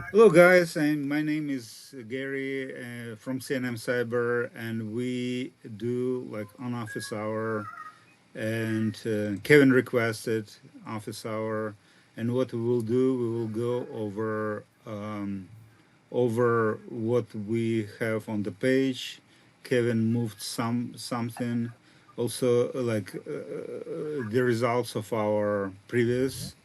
Hello, guys, and my name is Gary from CNMCyber, and we do like on office hour. And Kevin requested office hour, and what we will do, we will go over what we have on the page. Kevin moved something, also the results of our previous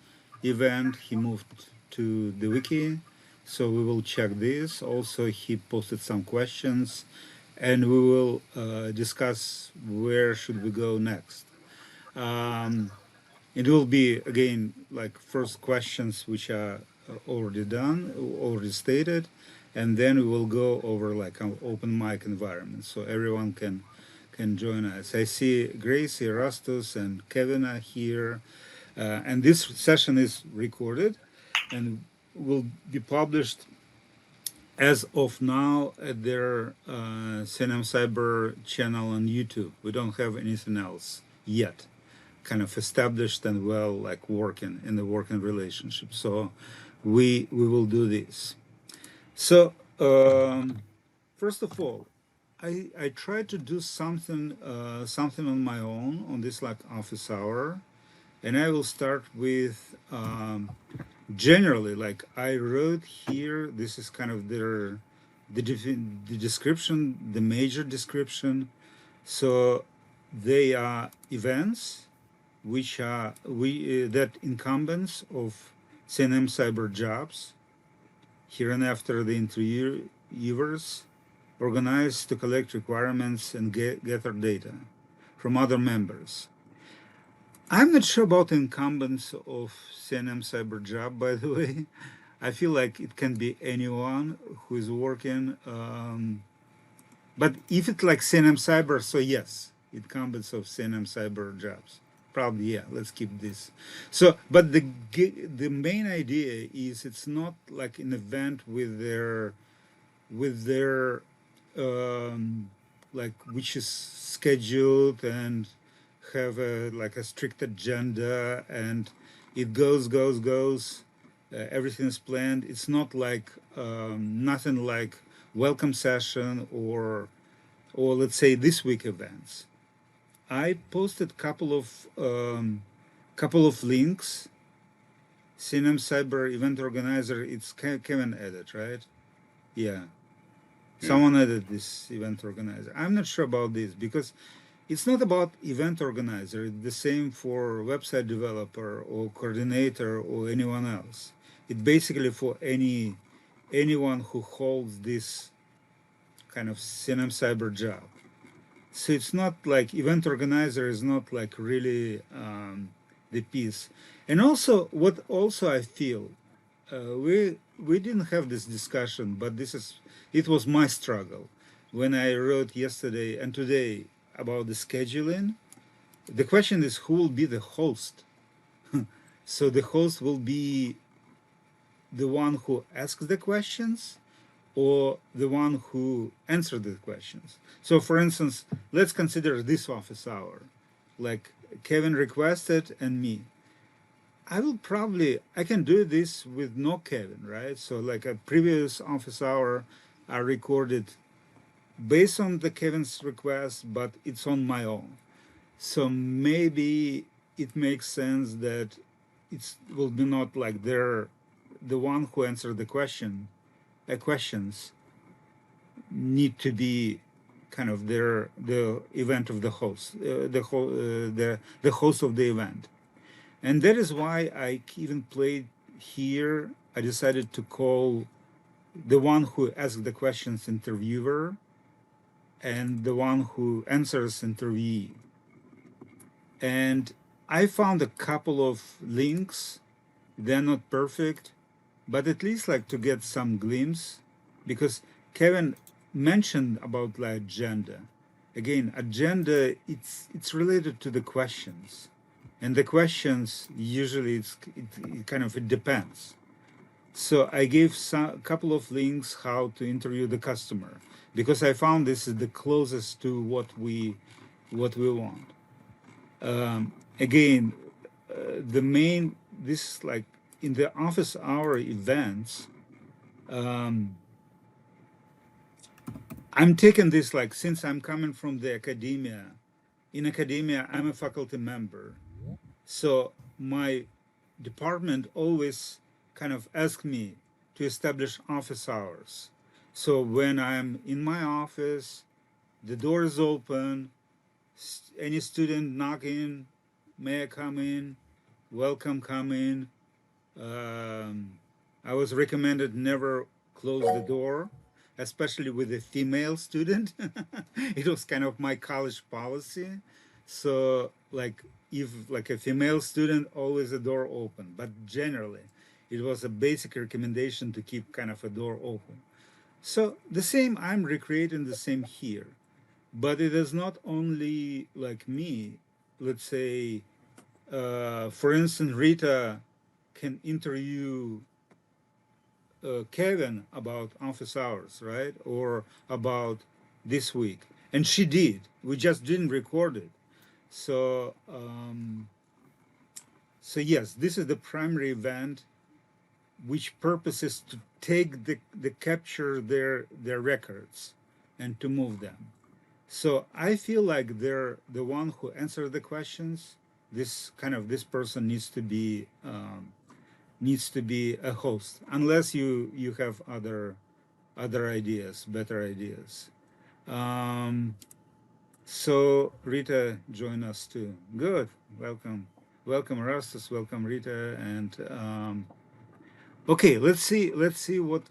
event. He moved to the wiki, so we will check this. Also, he posted some questions, and we will discuss where should we go next. Um, it will be again like first questions which are already done, already stated, and then we will go over like an open mic environment so everyone can join us. I see Grace, Erastus, and Kevin are here, and this session is recorded and will be published as of now at their CNMCyber channel on YouTube. We don't have anything else yet kind of established and well like working in the working relationship, so we will do this. So first of all, I tried to do something on my own on this like office hour, and I will start with generally like I wrote here. This is kind of the description, the major description. So they are events which are that incumbents of CNMCyber jobs, hereinafter the interviewers, organized to collect requirements and gather data from other members. I'm not sure about incumbents of CNMCyber job, by the way. I feel like it can be anyone who is working, but if it's like CNMCyber, so yes, incumbents of CNMCyber jobs. Probably, yeah. Let's keep this. So, but the main idea is it's not like an event with their like which is scheduled and have a like a strict agenda and it goes. Everything is planned. It's not like nothing like welcome session or let's say this week events. I posted couple of links. CNM Cyber event organizer. It's Kevin edit, right? Yeah. Someone added this event organizer. I'm not sure about this because it's not about event organizer. It's the same for website developer or coordinator or anyone else. It's basically for anyone who holds this kind of CNM Cyber job. So it's not like event organizer is not like really the piece. And also, what also I feel, we didn't have this discussion, but it was my struggle when I wrote yesterday and today about the scheduling. The question is who will be the host. So the host will be the one who asks the questions or the one who answered the questions. So for instance, let's consider this office hour, like Kevin requested and me. I can do this with no Kevin, right? So like a previous office hour, I recorded based on the Kevin's request, but it's on my own. So maybe it makes sense that it will be not like they're the one who answered questions need to be kind of the event of the host, the host of the event, and that is why I even played here. I decided to call the one who asks the questions interviewer, and the one who answers interviewee. And I found a couple of links. They're not perfect, but at least like to get some glimpse, because Kevin mentioned about the agenda. Again, agenda it's related to the questions, and the questions usually it kind of it depends. So I gave a couple of links how to interview the customer because I found this is the closest to what we want. Again, the main this like in the office hour events Um, I'm taking this like since I'm coming from the academia. In academia, I'm a faculty member, so my department always kind of asked me to establish office hours. So when I'm in my office, the door is open. Any student knocking, may I come in? Welcome, come in. Um, I was recommended never close the door, especially with a female student. It was kind of my college policy. So, like, if like a female student, always a door open. But generally, it was a basic recommendation to keep kind of a door open. So the same, I'm recreating the same here, but it is not only like me. Let's say, for instance, Rita can interview Kevin about office hours, right? Or about this week. And she did. We just didn't record it. So, so yes, this is the primary event, which purpose is to take the capture their records and to move them. So I feel like they're the one who answered the questions. This kind of this person needs to be a host, unless you have other ideas, better ideas. Um, so Rita join us too. Good, welcome, welcome Rastus, welcome Rita, and okay, let's see what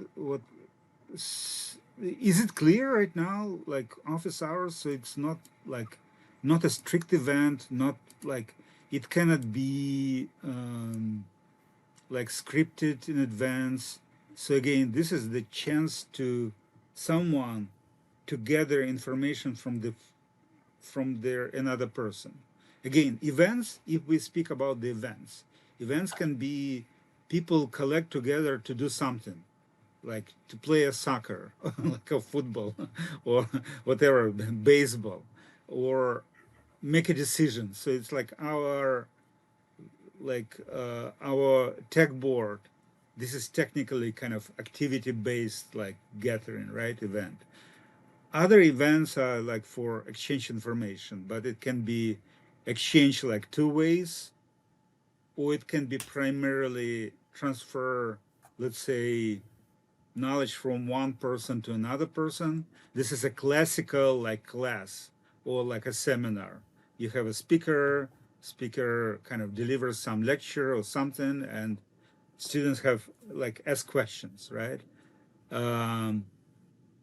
is it clear right now, like office hours, so it's not like not a strict event, not like it cannot be like scripted in advance. So again, this is the chance to someone to gather information from their another person. Again, events, if we speak about the events can be people collect together to do something, like to play a soccer, like a football, or whatever, baseball, or make a decision. So it's like our tech board. This is technically kind of activity based, like gathering, right? Event. Other events are like for exchange information, but it can be exchange like two ways, or it can be primarily transfer, let's say, knowledge from one person to another person. This is a classical like class or like a seminar. You have a speaker kind of delivers some lecture or something, and students have like ask questions, right? Um,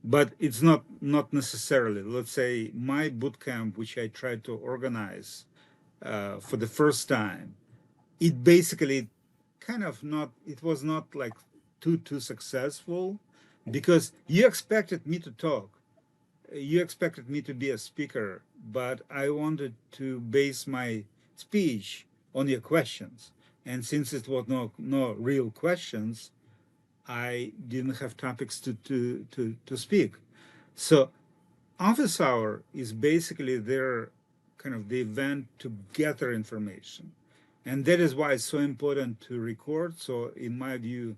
but it's not necessarily. Let's say my boot camp, which I tried to organize for the first time, it basically kind of not. It was not like too successful because you expected me to talk, you expected me to be a speaker, but I wanted to base my speech on your questions. And since it was no real questions, I didn't have topics to speak. So office hour is basically their kind of the event to gather information. And that is why it's so important to record. So in my view,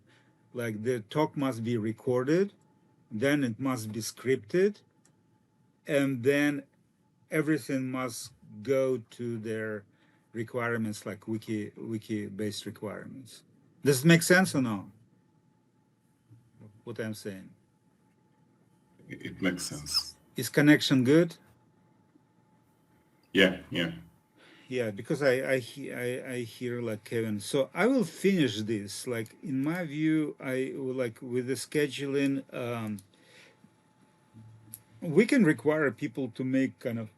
like the talk must be recorded, then it must be scripted, and then everything must go to their requirements, like wiki based requirements. Does it make sense or no, what I'm saying? It makes sense. Is connection good? Yeah, yeah. Yeah, because I hear like Kevin. So I will finish this. Like in my view, I will like with the scheduling, we can require people to make kind of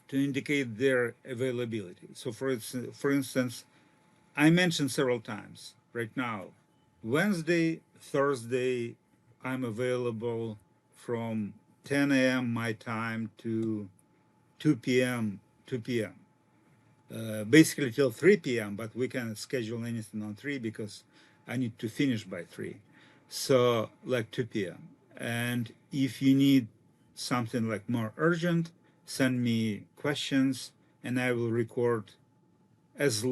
to indicate their availability. So for instance, I mentioned several times right now, Wednesday, Thursday, I'm available from 10 a.m. my time to 2 p.m. 2 p.m. Basically till 3 p.m., but we can schedule anything on 3 because I need to finish by 3. So like 2 p.m. And if you need something like more urgent, send me questions and I will record as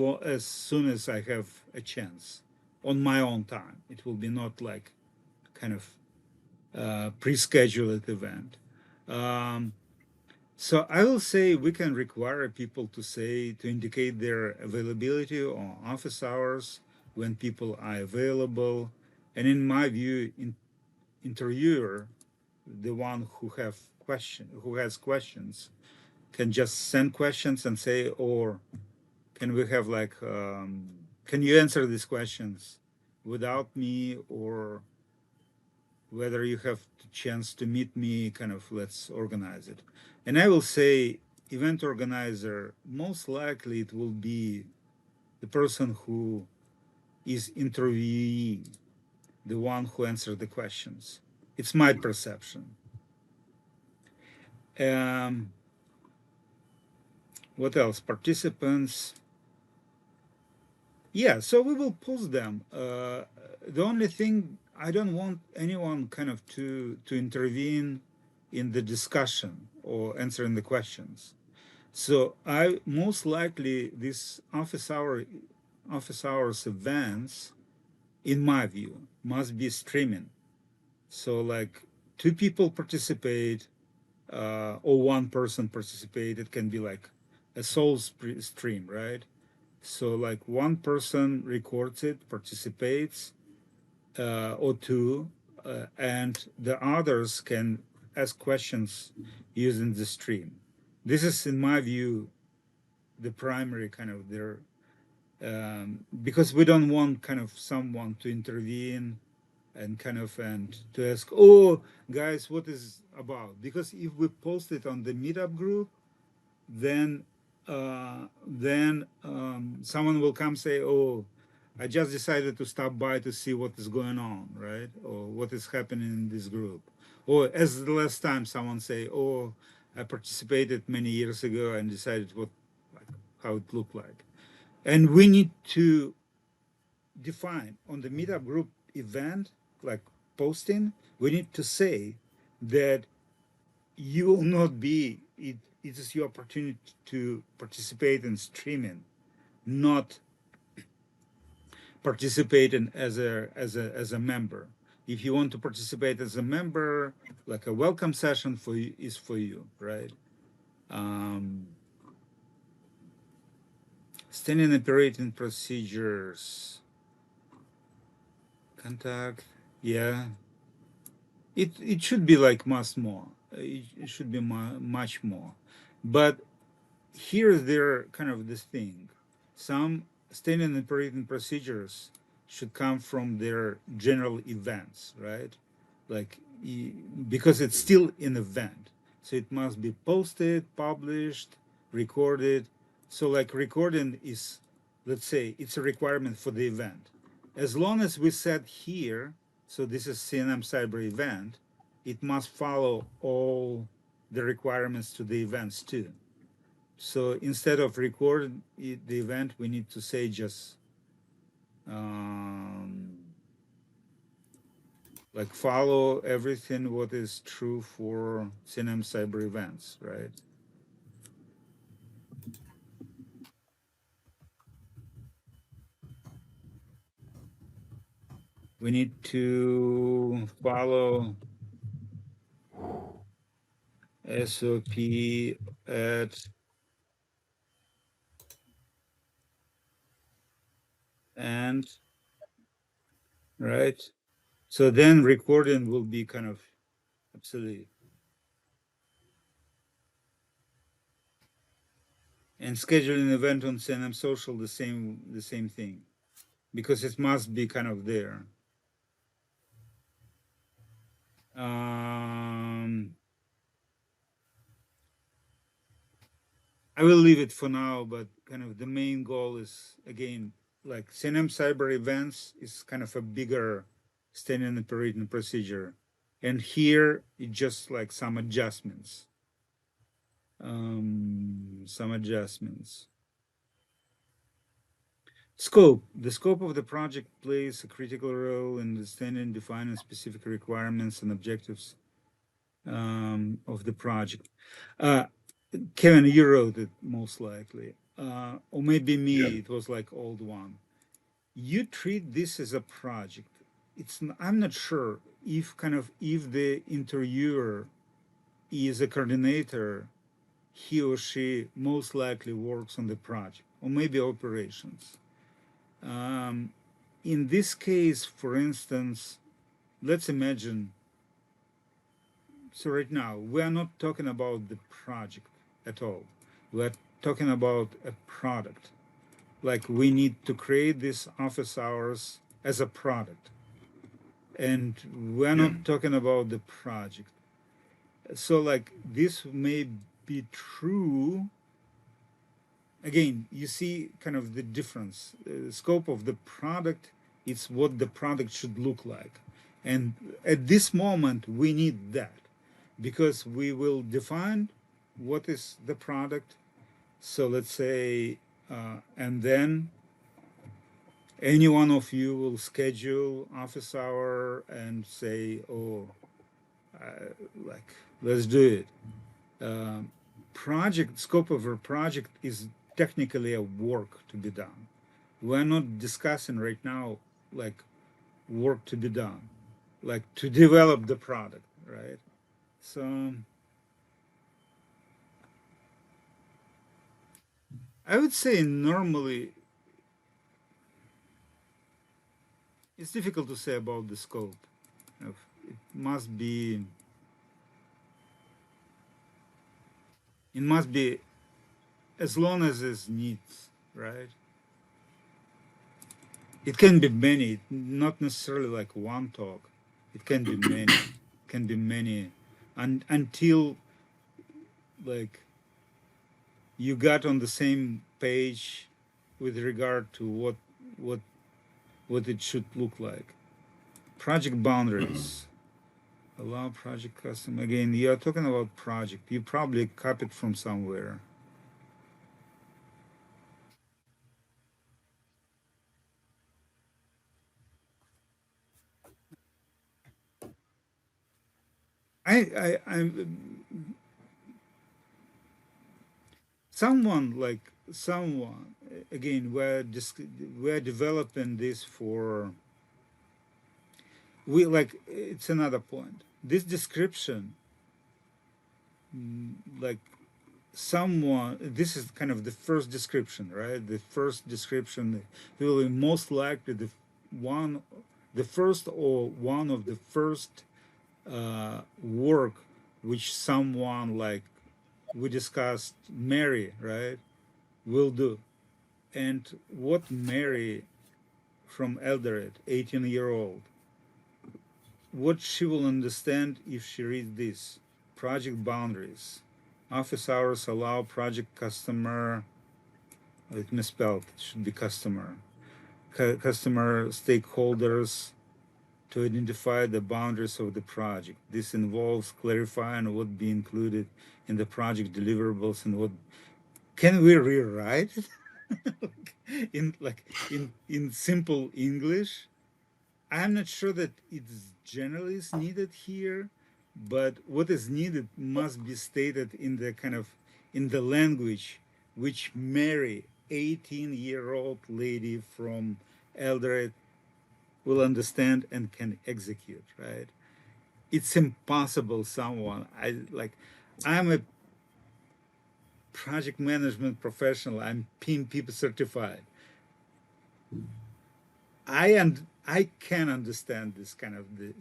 soon as I have a chance on my own time. It will be not like kind of pre-scheduled event. Um, so I will say we can require people to indicate their availability on office hours when people are available. And in my view, interviewer, the one who has questions, can just send questions and say, or can we have like, can you answer these questions without me, or whether you have the chance to meet me, kind of let's organize it. And I will say, event organizer, most likely it will be the person who is interviewee, the one who answered the questions. It's my perception. Um, what else? Participants. Yeah, so we will post them. The only thing, I don't want anyone kind of to intervene in the discussion or answering the questions. So I most likely this office hours events, in my view, must be streaming. So like two people participate, or one person participate. It can be like a sole stream, right? So like one person records it, participates, or two, and the others can ask questions using the stream. This is, in my view, the primary kind of their, because we don't want kind of someone to intervene and kind of and to ask, oh guys, what is about? Because if we post it on the meetup group, then someone will come say, oh, I just decided to stop by to see what is going on, right? Or what is happening in this group. Or as the last time someone say, oh, I participated many years ago and decided what, like, how it looked like. And we need to define on the meetup group event, like posting, we need to say that you will not be, it is your opportunity to participate in streaming, not participating as a member. If you want to participate as a member, like a welcome session for you is for you, right? Um, Standing operating procedures, contact, yeah. It should be like much more. It should be much more. But here there kind of this thing. Some standard operating procedures should come from their general events, right? Like because it's still an event, so it must be posted, published, recorded. So like recording is, let's say, it's a requirement for the event. As long as we set here, so this is CNMCyber event, it must follow all the requirements to the events too. So instead of record the event, we need to say just like follow everything what is true for CNMCyber events, right? We need to follow SOP at and, right? So then recording will be kind of absolutely. And scheduling an event on CNM Social, the same thing, because it must be kind of there. I will leave it for now, but kind of the main goal is, again, like CNMCyber events is kind of a bigger standard operating procedure. And here it's just like some adjustments. Some adjustments. Scope. The scope of the project plays a critical role in understanding, defining specific requirements and objectives of the project. Kevin, you wrote it most likely, or maybe me. Yeah. It was like old one. You treat this as a project. I'm not sure. if the interviewer is a coordinator, he or she most likely works on the project or maybe operations. Um, in this case, for instance, let's imagine, so right now, we are not talking about the project at all. We're talking about a product. Like we need to create this office hours as a product. And we're Yeah. not talking about the project. So like this may be true. Again, you see kind of the difference. Scope of the product, it's what the product should look like. And at this moment, we need that because we will define what is the product. So let's say, and then any one of you will schedule office hour and say, oh, like, let's do it. Project scope of a project is technically a work to be done. We're not discussing right now like work to be done, like to develop the product, right? So I would say normally it's difficult to say about the scope. It must be it must be as long as it's needs, right? It can be many, not necessarily like one talk. It can be many. It can be many, and until like you got on the same page with regard to what what it should look like. Project boundaries. Allow project custom. Again, you are talking about project. You probably copied from somewhere. I'm someone like someone again. We're developing this for we like. It's another point. This description, like someone, this is kind of the first description, right? The first description will be most likely one the first or one of the first work which someone like we discussed Mary, right, will do. And what Mary from Eldoret, 18-year-old, what she will understand if she reads this: project boundaries, office hours allow project customer, it misspelled, it should be customer, customer stakeholders to identify the boundaries of the project. This involves clarifying what be included in the project deliverables and what can we rewrite it in like in simple English. I'm not sure that it's generally is needed here, but what is needed must be stated in the kind of in the language which Mary, 18-year-old lady from Eldoret, will understand and can execute, right? It's impossible someone I like I'm a project management professional. I'm PMP certified. I can understand this kind of the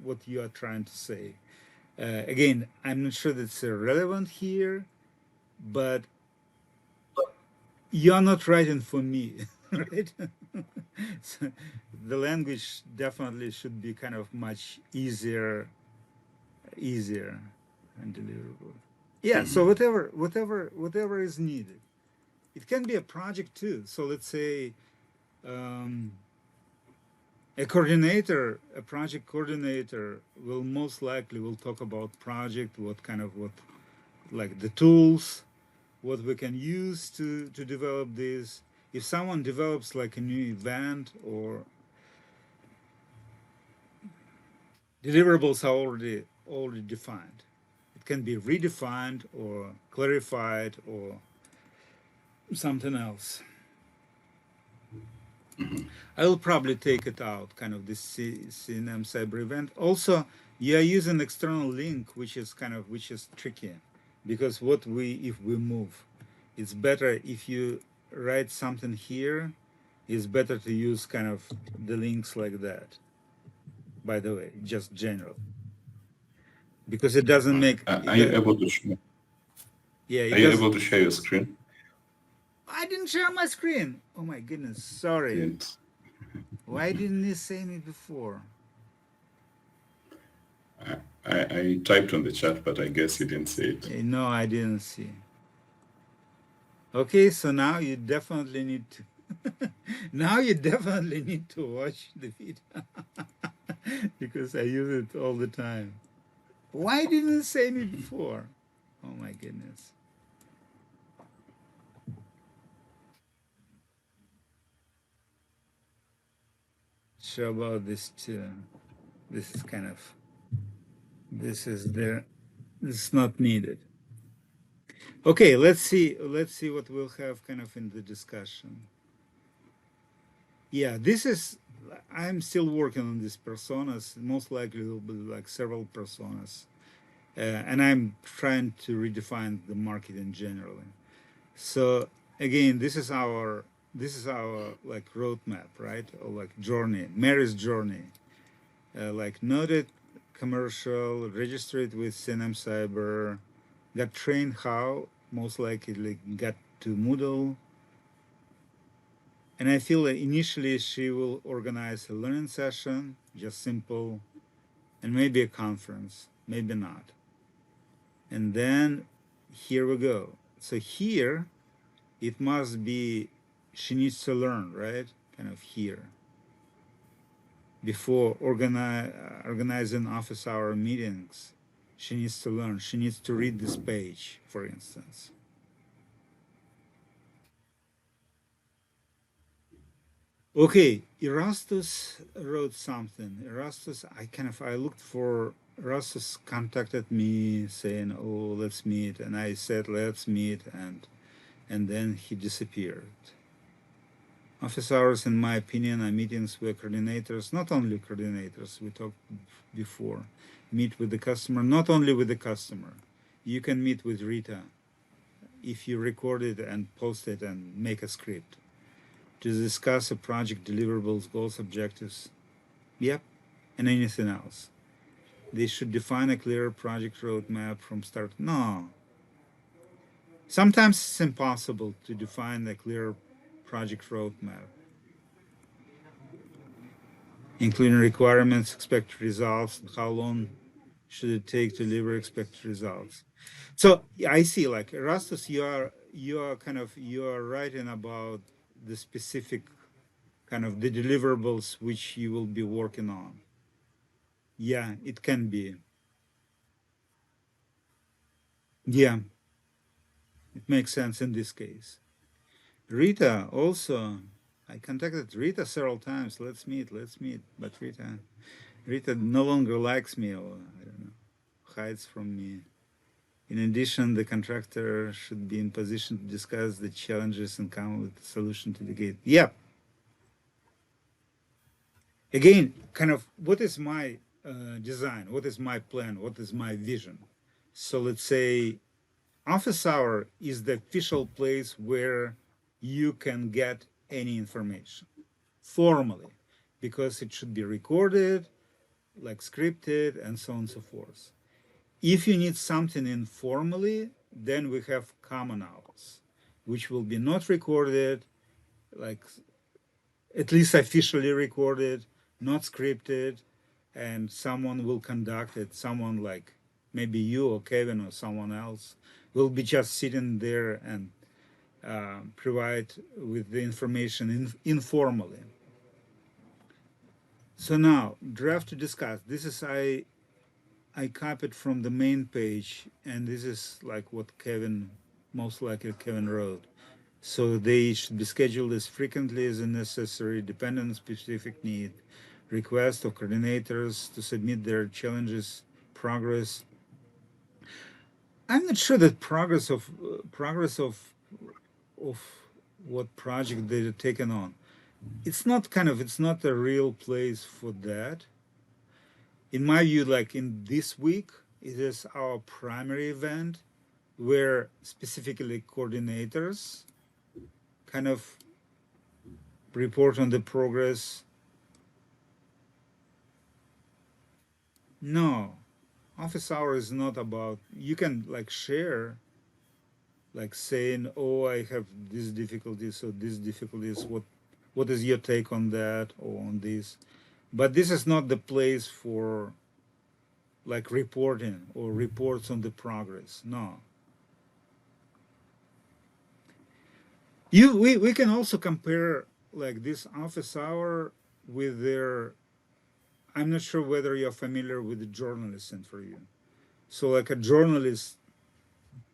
what you are trying to say. Again, I'm not sure that's relevant here, but you're not writing for me, right? So the language definitely should be kind of much easier and deliverable. Yeah. So whatever is needed. It can be a project too. So let's say um, a project coordinator will most likely will talk about project, what like the tools, what we can use to develop this. If someone develops like a new event or deliverables are already defined, it can be redefined or clarified or something else. I will probably take it out, kind of this CNMCyber event. Also, you are using external link, which is tricky, because if we move, it's better if you write something here. It's better to use kind of the links like that. By the way, just general, because it doesn't Okay. make Are it. you able to Yeah, are it you does. able to share your screen? I didn't share my screen. Oh my goodness, sorry. Didn't. Why didn't you say me before? I typed on the chat, but I guess you didn't see it. No, I didn't see. Okay, so now you definitely need to. Now you definitely need to watch the video because I use it all the time. Why didn't you say me before? Oh my goodness. Sure about this too. This is kind of this is there. This is not needed. Okay, let's see. Let's see what we'll have kind of in the discussion. Yeah, this is. I'm still working on these personas. Most likely, there will be like several personas, and I'm trying to redefine the market in general. So again, this is our like roadmap, right? Or like journey, Mary's journey. Like noted, commercial, registered with CNMCyber, got trained how, most likely got to Moodle. And I feel that initially she will organize a learning session, just simple, and maybe a conference, maybe not. And then here we go. So here, it must be, she needs to learn, right? Kind of here. Before organizing office hour meetings, she needs to learn. She needs to read this page, for instance. Okay, Erastus wrote something. I looked for Erastus contacted me saying, "Oh, let's meet," and I said, "Let's meet," and then he disappeared. Office hours, in my opinion, are meetings where coordinators, not only coordinators, we talked before, meet with the customer, not only with the customer. You can meet with Rita if you record it and post it and make a script to discuss a project deliverables, goals, objectives. Yep, and anything else. They should define a clear project roadmap from start. No. Sometimes it's impossible to define a clear project roadmap, including requirements, expected results, and how long should it take to deliver expected results. So yeah, I see, like Erastus, you are writing about the specific kind of the deliverables which you will be working on. Yeah, it can be. Yeah, it makes sense in this case. Rita also, I contacted Rita several times. Let's meet, let's meet. But Rita no longer likes me, or I don't know, hides from me. In addition, the contractor should be in position to discuss the challenges and come with a solution to the gate. Yeah. Again, kind of what is my design? What is my plan? What is my vision? So let's say office hour is the official place where you can get any information formally, because it should be recorded, like scripted, and so on and so forth. If you need something informally, then we have common hours, which will be not recorded, like at least officially recorded, not scripted, and someone will conduct it. Someone like maybe you or Kevin or someone else will be just sitting there and provide with the information informally. So now, draft to discuss. This is I copied from the main page, and this is like what Kevin, most likely Kevin wrote. So they should be scheduled as frequently as necessary, depending on specific need. Request of coordinators to submit their challenges, progress. I'm not sure that progress of what project they're taken on. it's not it's not a real place for that. In my view, like in this week, it is our primary event where specifically coordinators kind of report on the progress. No, office hour is not about, you can like share, like saying, oh, I have these difficulties or these difficulties. What is your take on that or on this? But this is not the place for like reporting or reports on the progress. No. We can also compare like this office hour with their, I'm not sure whether you're familiar with the journalist interview. So like a journalist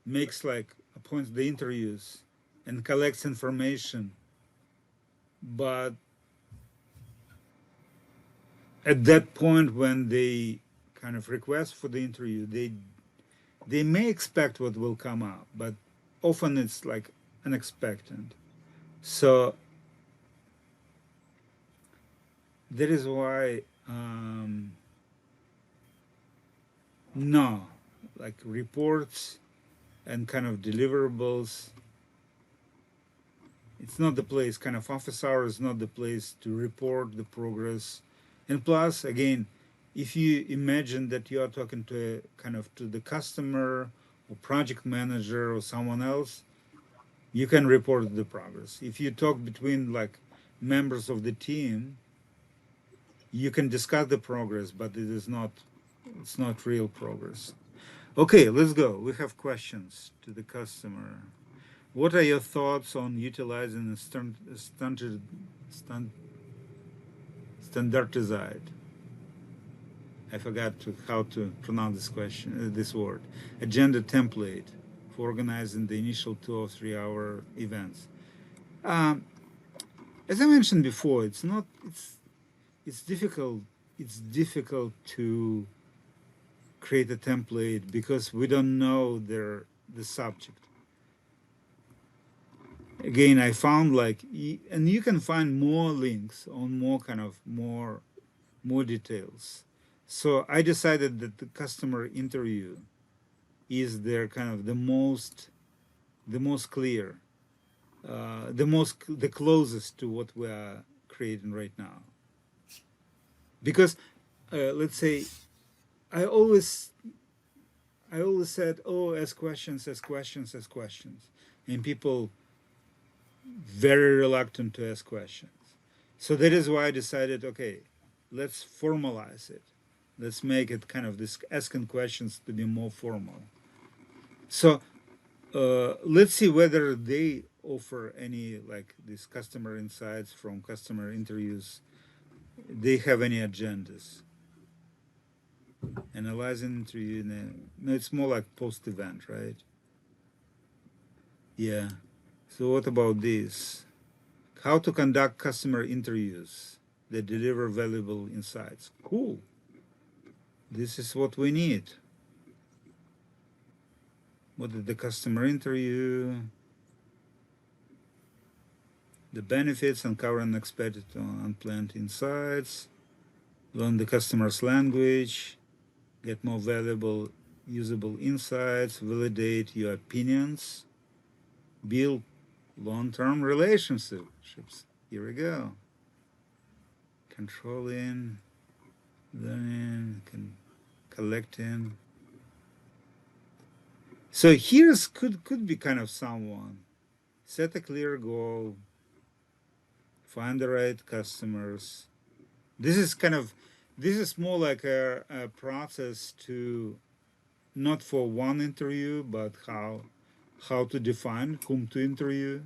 makes like appoints the interviews and collects information, but at that point when they kind of request for the interview, they may expect what will come up, but often it's like unexpected. So that is why no, like reports and kind of deliverables, it's not the place. Kind of office hour is not the place to report the progress. And plus, again, if you imagine that you are talking to a, kind of to the customer or project manager or someone else, you can report the progress. If you talk between like members of the team, you can discuss the progress, but it is not, it's not real progress. Okay, let's go. We have questions to the customer. What are your thoughts on utilizing a standardized? I forgot how to pronounce this question, this word. Agenda template for organizing the initial 2 or 3 hour events. Um, as I mentioned before, it's not. It's difficult. It's difficult to create a template because we don't know the subject. Again, I found like, and you can find more links on more more details. So I decided that the customer interview is their kind of the most clear, the closest to what we are creating right now. Because let's say I always I always said, oh, ask questions, ask questions, ask questions, and people very reluctant to ask questions. So that is why I decided, okay, let's formalize it. Let's make it kind of this asking questions to be more formal. So let's see whether they offer any like these customer insights from customer interviews. They have any agendas. Analyzing interview. No, it's more like post event, right? Yeah. So what about this? How to conduct customer interviews that deliver valuable insights. Cool. This is what we need. What is the customer interview? The benefits, uncover unexpected or unplanned insights, learn the customer's language, get more valuable, usable insights, validate your opinions, build long-term relationships. Here we go. Controlling, learning, collecting. So here's could be kind of someone. Set a clear goal, find the right customers. This is kind of this is more like a process to not for one interview, but how to define whom to interview.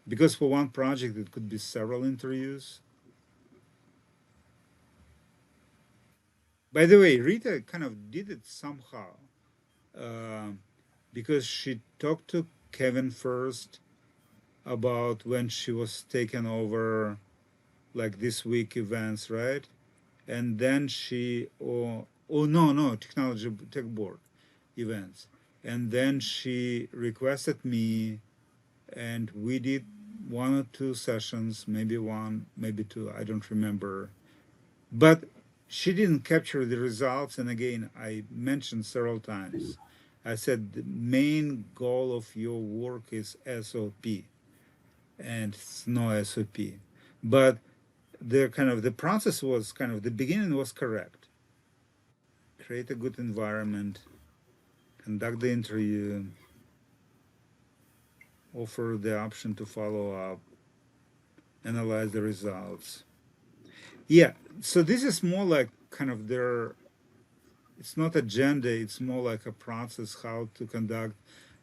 Because for one project it could be several interviews. By the way, Rita kind of did it somehow uh, because she talked to Kevin first about when she was taken over like this week events, right? And then she oh no technology tech board events, and then she requested me, and we did one or two sessions, maybe one, maybe two, I don't remember. But she didn't capture the results. And again, I mentioned several times, I said the main goal of your work is SOP, and it's no SOP. But the process was kind of, the beginning was correct. Create a good environment, conduct the interview, offer the option to follow up, analyze the results. Yeah, so this is more like kind of their, it's not agenda, it's more like a process how to conduct.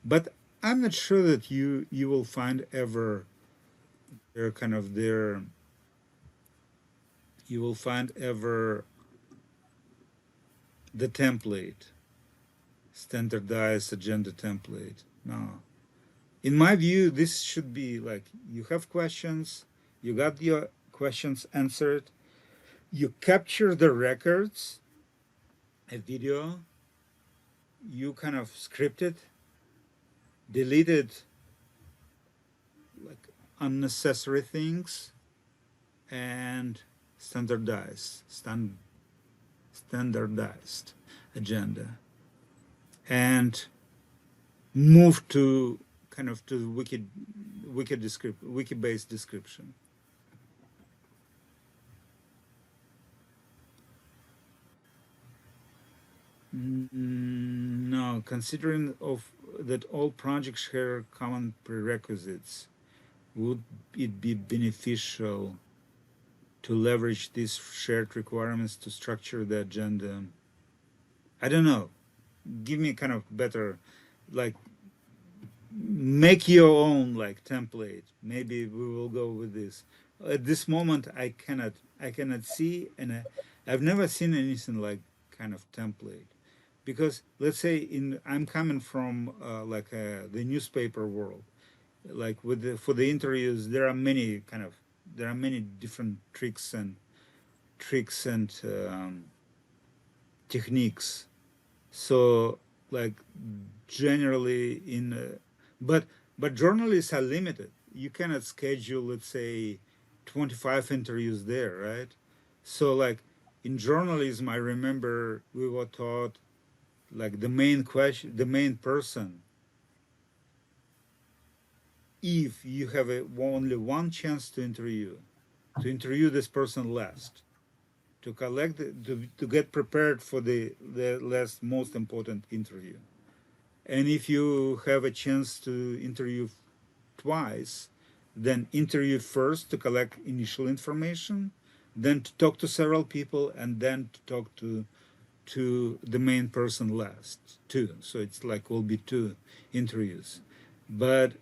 But I'm not sure that you will find ever their kind of their, you will find ever the template, standardized agenda template. No. In my view, this should be like, you have questions, you got your questions answered, you capture the records, a video, you kind of script it, deleted like unnecessary things, and standardized agenda, and move to kind of to wiki based description. No, considering of that all projects share common prerequisites, would it be beneficial to leverage these shared requirements to structure the agenda? I don't know. Give me kind of better, like, make your own like template. Maybe we will go with this. At this moment, I cannot see, and I've never seen anything like kind of template. Because let's say I'm coming from the newspaper world, like for the interviews, there are many different tricks and techniques. So like generally but journalists are limited. You cannot schedule, let's say, 25 interviews there, right? So like in journalism, I remember we were taught like the main person, if you have only one chance to interview this person last, to collect to get prepared for the last most important interview. And if you have a chance to interview twice, then interview first to collect initial information, then to talk to several people, and then to talk to the main person last too. So it's like will be two interviews. But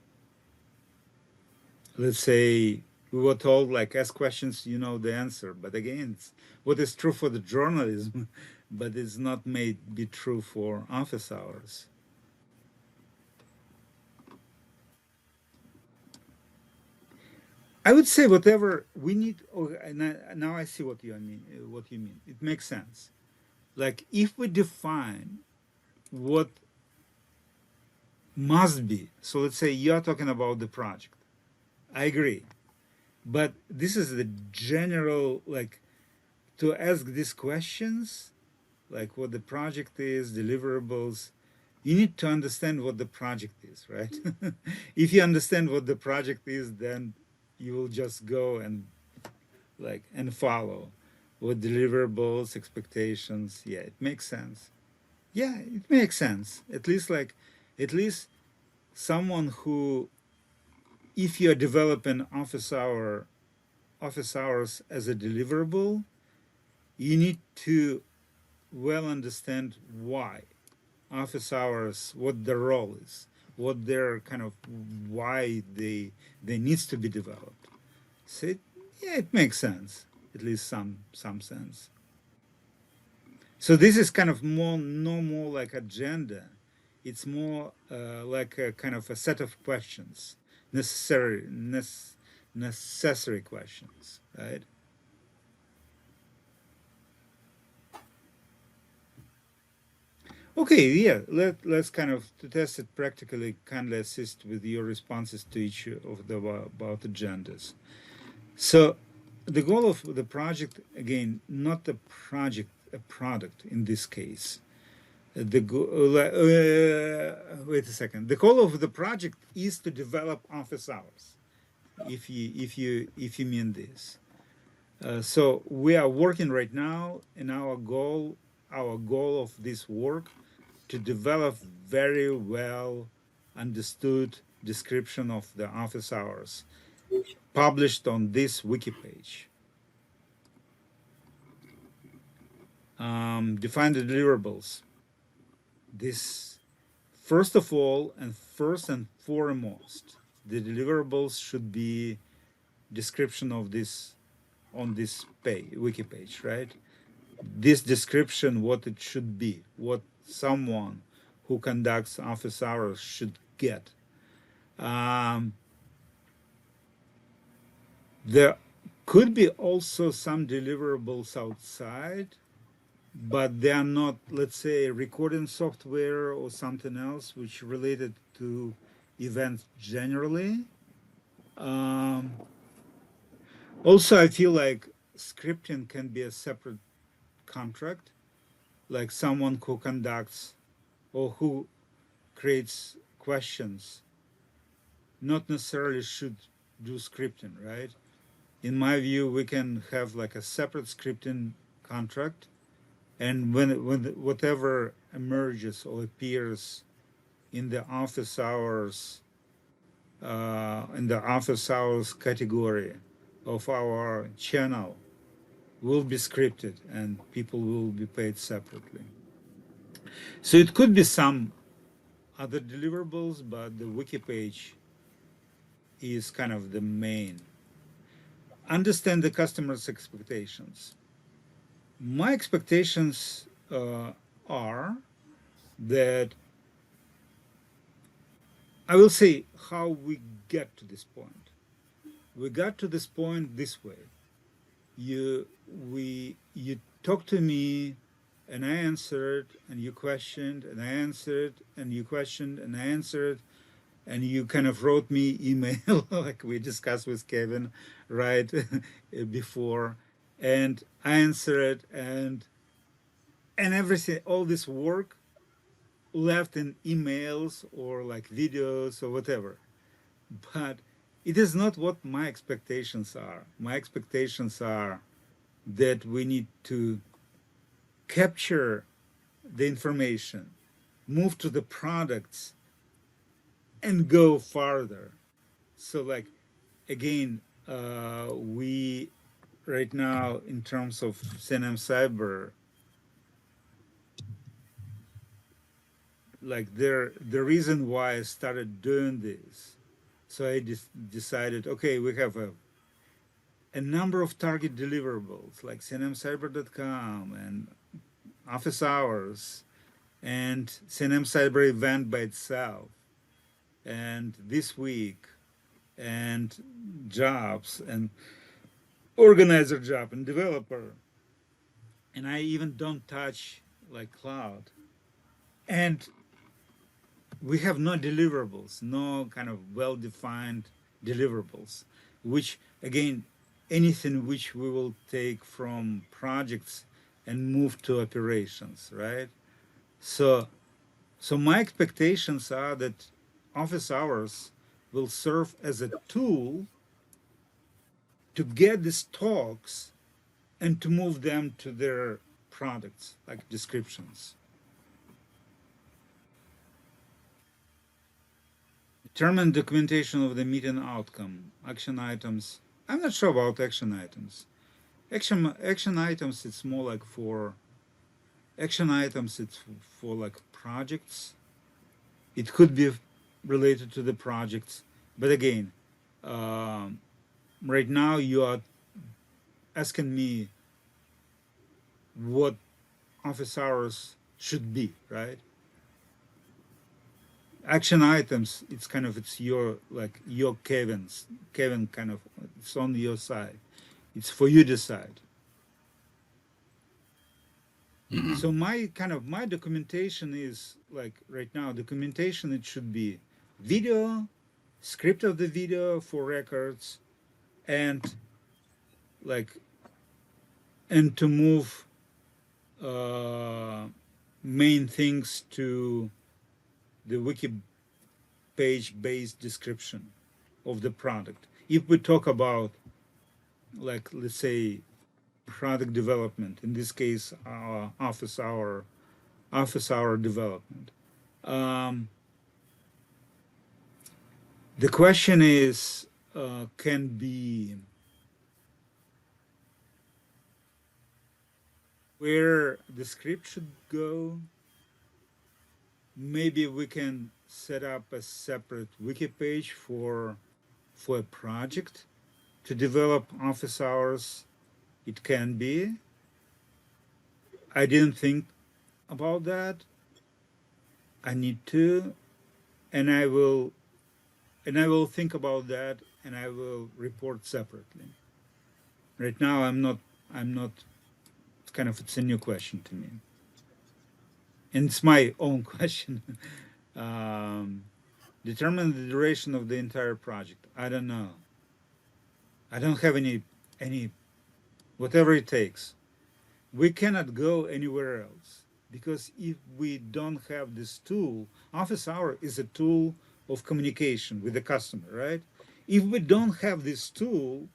let's say we were told like ask questions, you know the answer. But again, it's what is true for the journalism, but it's not made be true for office hours. I would say whatever we need. Oh, now I see what you mean. What you mean? It makes sense. Like if we define what must be. So let's say you're talking about the project. I agree, but this is the general like to ask these questions, like what the project is, deliverables. You need to understand what the project is, right? If you understand what the project is, then you will just go and follow with deliverables, expectations. Yeah, it makes sense. Yeah, it makes sense. At least someone who, if you're developing office hours as a deliverable, you need to well understand why office hours, what their role is, what their kind of why they needs to be developed. So yeah, it makes sense, at least some sense. So this is kind of no more like agenda. It's more like a kind of a set of questions, necessary questions, right? Okay, yeah, let's kind of to test it practically, kindly assist with your responses to each of the about agendas. So the goal of the project, again, not a project, a product in this case. Wait a second. The goal of the project is to develop office hours. If you mean this, so we are working right now, and our goal of this work to develop very well understood description of the office hours published on this wiki page. Define the deliverables. This, first of all, and first and foremost, the deliverables should be description of this on this wiki page, right? This description, what it should be, what someone who conducts office hours should get. Um, there could be also some deliverables outside, but they are not, let's say, recording software or something else which related to events generally. Um, Also, I feel like scripting can be a separate contract, like someone who conducts or who creates questions, not necessarily should do scripting, right? In my view, we can have like a separate scripting contract, and when whatever emerges or appears in the office hours, in the office hours category of our channel will be scripted and people will be paid separately. So it could be some other deliverables, but the wiki page is kind of the main. Understand the customer's expectations. My expectations are that I will say how we get to this point. We got to this point this way. You talked to me and I answered, and you questioned and I answered, and you questioned and I answered, and you kind of wrote me email like we discussed with Kevin right before, and I answered, and everything, all this work left in emails or like videos or whatever. But it is not what my expectations are. My expectations are that we need to capture the information, move to the products, and go farther. So, like, again, we right now, in terms of CNMCyber, like, the reason why I started doing this, so I decided, okay, we have a number of target deliverables like cnmcyber.com and office hours and CNMCyber event by itself, and this week, and jobs, and organizer job, and developer. And I even don't touch like cloud. And we have no deliverables, no kind of well defined deliverables, which again, anything which we will take from projects and move to operations, right? So So my expectations are that office hours will serve as a tool to get these talks and to move them to their products, like descriptions. Determine documentation of the meeting outcome, action items. I'm not sure about action items. Action items, it's more like for action items, it's for like projects. It could be related to the projects, but again, um, right now you are asking me what office hours should be, right? Action items, it's kind of, it's your, like your Kevin kind of, it's on your side. It's for you to decide. So my documentation is like right now, documentation, it should be video, script of the video for records, and like, and to move main things to the wiki page based description of the product. If we talk about, like, let's say, product development, in this case, office hour development. Um, the question is, can be where the script should go. Maybe we can set up a separate wiki page for a project to develop office hours. It can be. I didn't think about that. I need to, and I will think about that, and I will report separately. Right now, I'm not. It's a new question to me, and it's my own question. Determine the duration of the entire project. I don't know. I don't have any whatever it takes. We cannot go anywhere else, because if we don't have this tool, office hour is a tool of communication with the customer, right? If we don't have this tool,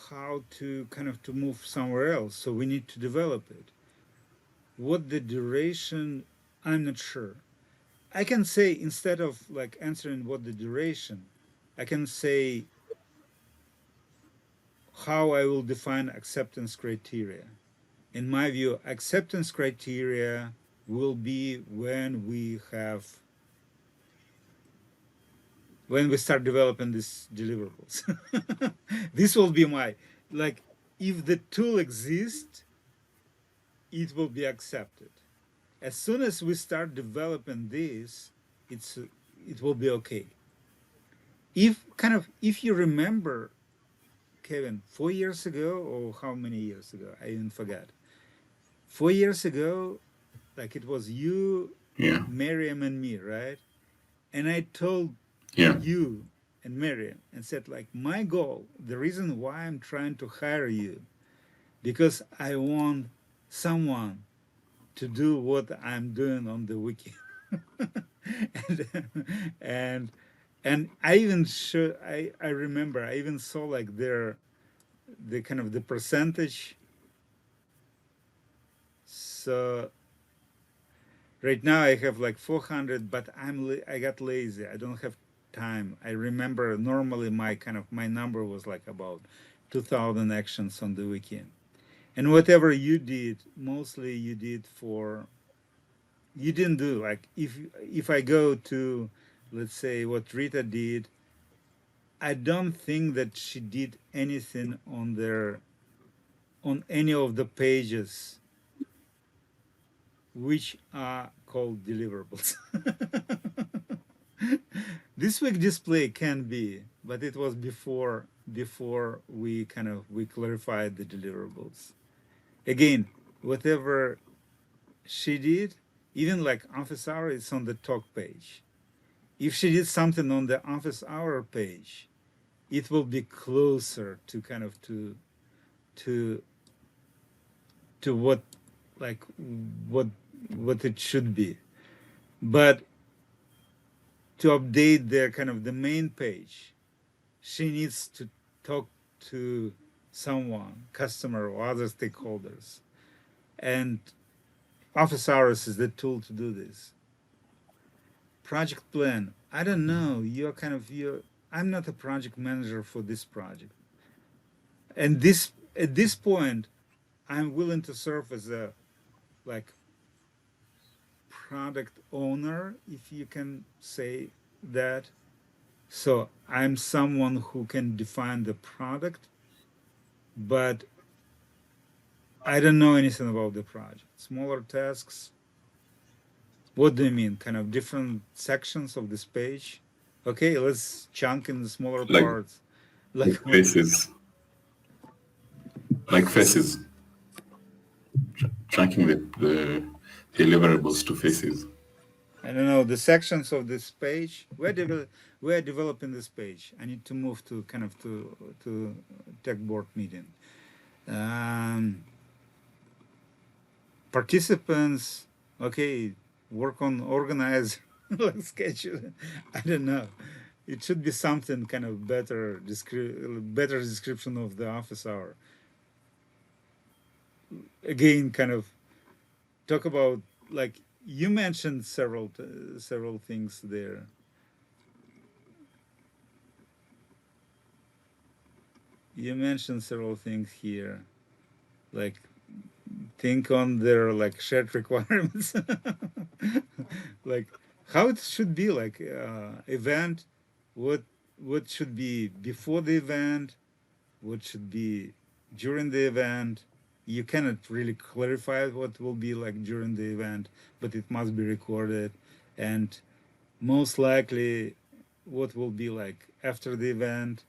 how to to move somewhere else? So we need to develop it. What the duration, I'm not sure. I can say, instead of like answering what the duration, I can say how I will define acceptance criteria. In my view, acceptance criteria will be when we start developing these deliverables. This will be my, like, if the tool exists, it will be accepted. As soon as we start developing this, it will be okay. If you remember, Kevin, 4 years ago, or how many years ago? I even forgot. 4 years ago, like, it was you, Yeah. Miriam, and me, right? And I told Yeah. you and Miriam and said, like, my goal, the reason why I'm trying to hire you, because I want someone to do what I'm doing on the wiki. and and I even I remember I even saw like the the percentage. So right now I have like 400, but I got lazy. I don't have time. I remember normally my number was like about 2,000 actions on the weekend. And whatever you did, mostly you did you didn't do, like, if I go to, let's say, what Rita did, I don't think that she did anything on any of the pages which are called deliverables. This week display can be, but it was before we we clarified the deliverables. Again, whatever she did, even like office hour, it's on the talk page. If she did something on the office hour page, it will be closer to to what, like, what it should be. But to update the main page, she needs to talk to someone, customer or other stakeholders. And office hours is the tool to do this. Project plan, I don't know. I'm not a project manager for this project. And at this point, I'm willing to serve as a, like, product owner, if you can say that. So I'm someone who can define the product, but I don't know anything about the project. Smaller tasks. What do you mean? Different sections of this page? Okay, let's chunk in the smaller Like parts. Like what? faces. Like faces. tracking the deliverables to faces. I don't know, the sections of this page. We're developing this page. I need to move to kind of to tech board meeting. Um, Participants, okay, work on organize like schedule. I don't know. It should be something kind of better description of the office hour. Again, kind of talk about, like, you mentioned several things there. You mentioned several things here, like think on their like shared requirements, like how it should be, like event, what what should be before the event, what should be during the event. You cannot really clarify what will be like during the event, but it must be recorded, and most likely what will be like after the event.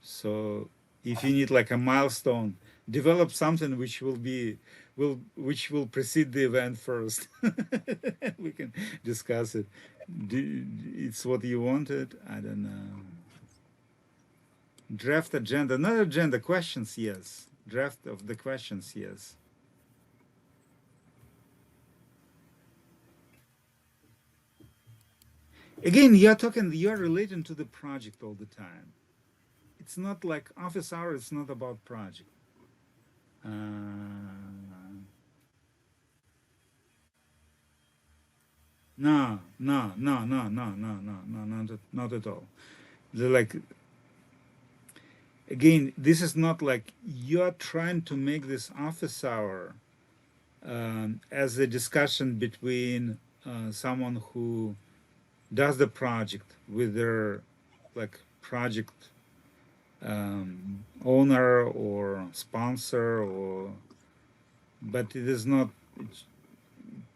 So if you need like a milestone, develop something which will precede the event first. We can discuss it. It's what you wanted. I don't know. Draft agenda, not agenda, questions, yes. Draft of the questions, yes. Again, you're relating to the project all the time. It's not like office hour, it's not about project. Uh, no, no, no, no, no, no, no, no, not at all. They're like, again, this is not like you're trying to make this office hour as a discussion between someone who does the project with their like project owner or sponsor, or but it is not, it's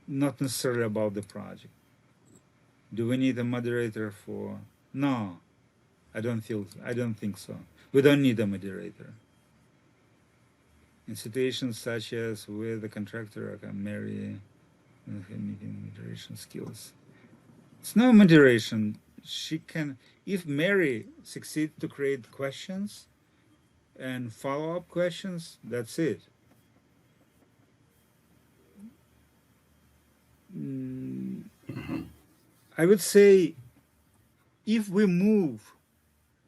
not necessarily about the project. Do we need a moderator for? No, I don't think so. We don't need a moderator. In situations such as where the contractor can marry meeting moderation skills. It's no moderation. She can, if Mary succeeds to create questions and follow-up questions, that's it. I would say if we move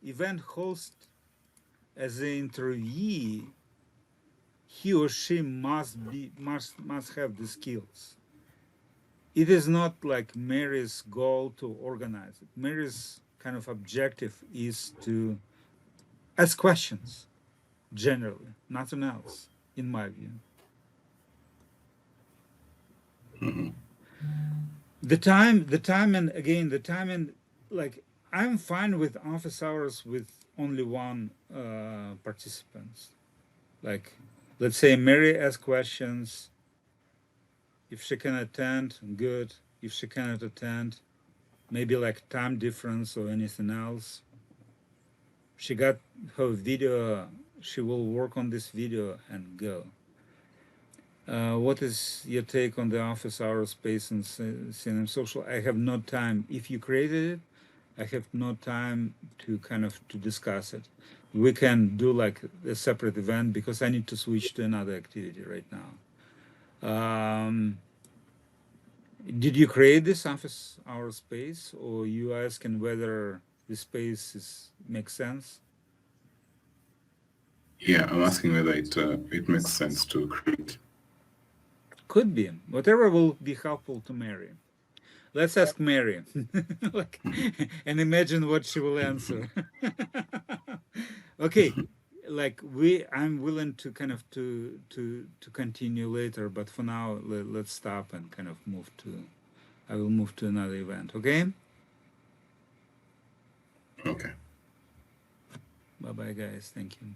event host as an interviewee, he or she must have the skills. It is not like Mary's goal to organize it. Mary's kind of objective is to ask questions generally, nothing else, in my view. The time and like I'm fine with office hours with only one participant. Like, let's say Mary asks questions. If she can attend, good. If she cannot attend, maybe like time difference or anything else. She got her video. She will work on this video and go. What is your take on the office hour space in CNM Social? I have no time. If you created it, I have no time to kind of to discuss it. We can do like a separate event because I need to switch to another activity right now. Did you create this office hour space, or you asking whether the space makes sense? Yeah, I'm asking whether it makes sense to create. Could be. Whatever will be helpful to Mary. Let's ask Mary, like, and imagine what she will answer. Okay, like I'm willing to kind of to continue later, but for now, let's stop and kind of move to. I will move to another event. Okay. Okay. Bye bye, guys. Thank you.